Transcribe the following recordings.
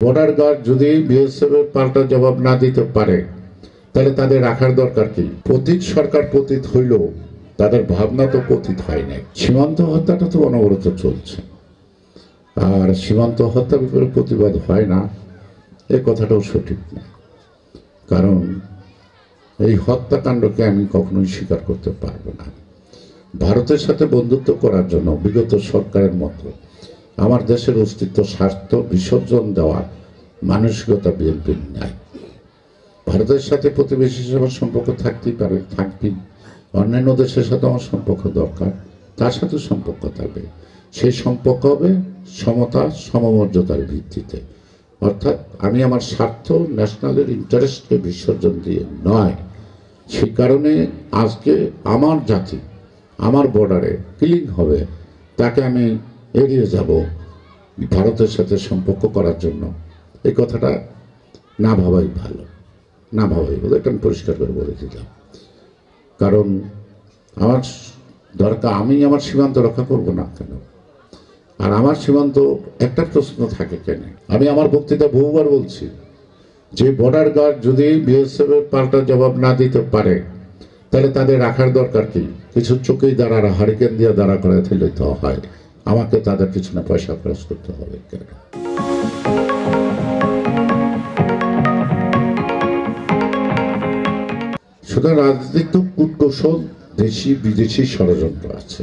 Border guard যদি BSF এর পাল্টা জবাব না দিতে পারে তাহলে তাদের রাখার দরকার কি? পতিত সরকার পতিত হইল, তাদের ভাবনা তো পতিত হয় নাই। সীমান্ত হত্যাটা তো অনবরত চলছে, আর সীমান্ত হত্যার উপরে প্রতিবাদ হয় না এই কথাটাও সঠিক না। কারণ এই হত্যাকাণ্ডকে আমি কখনোই স্বীকার করতে পারবো না। ভারতের সাথে বন্ধুত্ব করার জন্য বিগত সরকারের মতো আমার দেশের অস্তিত্ব স্বার্থ বিসর্জন দেওয়া মানসিকতা বিএনপির নাই। ভারতের সাথে প্রতিবেশী হিসেবে সম্পর্ক থাকতেই পারে, থাকবেই। অন্যান্য দেশের সাথে আমার সম্পর্ক দরকার, তার সাথে সম্পর্ক থাকবে। সেই সম্পর্ক হবে সমতা সমমর্যাদার ভিত্তিতে। অর্থাৎ আমি আমার স্বার্থ ন্যাশনালের ইন্টারেস্টকে বিসর্জন দিয়ে নয়। সেই কারণে আজকে আমার জাতি আমার বর্ডারে কিলিং হবে, তাকে আমি এড়িয়ে যাব ভারতের সাথে সম্পর্ক করার জন্য। এই কথাটা না ভাবাই ভালো, না ভাবাই ভালো, এটা আমি পরিষ্কার করে বলে দিলাম। কারণ আমার দরকার, আমি আমার সীমান্ত রক্ষা করব না কেন? আর আমার সীমান্ত একটা প্রশ্ন থাকে কেন? আমি আমার বক্তৃতা বহুবার বলছি যে বর্ডার গার্ড যদি বিএসএফ এর পাল্টা জবাব না দিতে পারে তাহলে তাদের রাখার দরকার কি? কিছু চোখেই দাঁড়ারা হারিকেন দিয়ে দাঁড়া করে ফেলে তো হয়, আমাকে তাদের পিছনে পয়সা খরচ করতে হবে কেন? সুতরাং রাজনৈতিক কূটকৌশল, দেশি বিদেশি ষড়যন্ত্র আছে।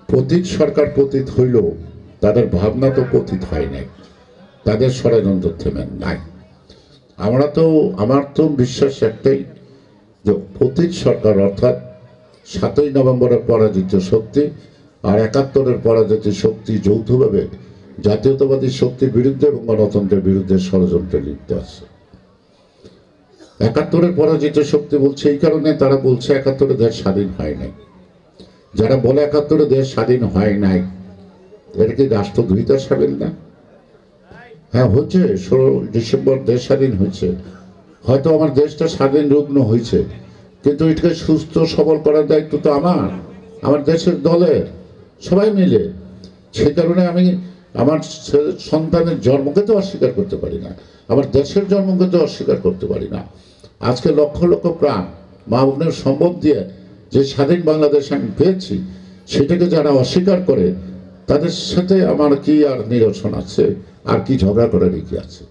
পতিত সরকার পতিত হইল, তাদের ভাবনা তো পতিত হয় নাই, তাদের ষড়যন্ত্র থেমে নাই। আমার তো বিশ্বাস একটাই, যে পতিত সরকার অর্থাৎ 7ই নভেম্বরের পরাজিত শক্তি আর 71-এর পরাজিত শক্তি যৌথভাবে জাতীয়তাবাদী শক্তির বিরুদ্ধে এবং গণতন্ত্রের বিরুদ্ধে ষড়যন্ত্রে লিপ্ত আছে। 71-এর পরাজিত শক্তি বলছে এই কারণে, তারা বলছে 71-এ দেশ স্বাধীন হয় নাই। যারা বলে 71-এ দেশ স্বাধীন হয় নাই, এটা কি রাষ্ট্রদ্রোহিতার সামিল না? হ্যাঁ হচ্ছে, 16 ডিসেম্বর দেশ স্বাধীন হয়েছে। হয়তো আমার দেশটা স্বাধীন রুগ্ন হয়েছে, কিন্তু এটাকে সুস্থ সবল করার দায়িত্ব তো আমার দেশের দলের, সবাই মিলে। সে কারণে আমি আমার সন্তানের জন্মকে তো অস্বীকার করতে পারি না, আমার দেশের জন্মকে তো অস্বীকার করতে পারি না। আজকে লক্ষ লক্ষ প্রাণ মা বোনের সম্ভব দিয়ে যে স্বাধীন বাংলাদেশ আমি পেয়েছি, সেটাকে যারা অস্বীকার করে তাদের সাথে আমার কি আর নিরসন আছে? আর কি ঝগড়া করার কি আছে?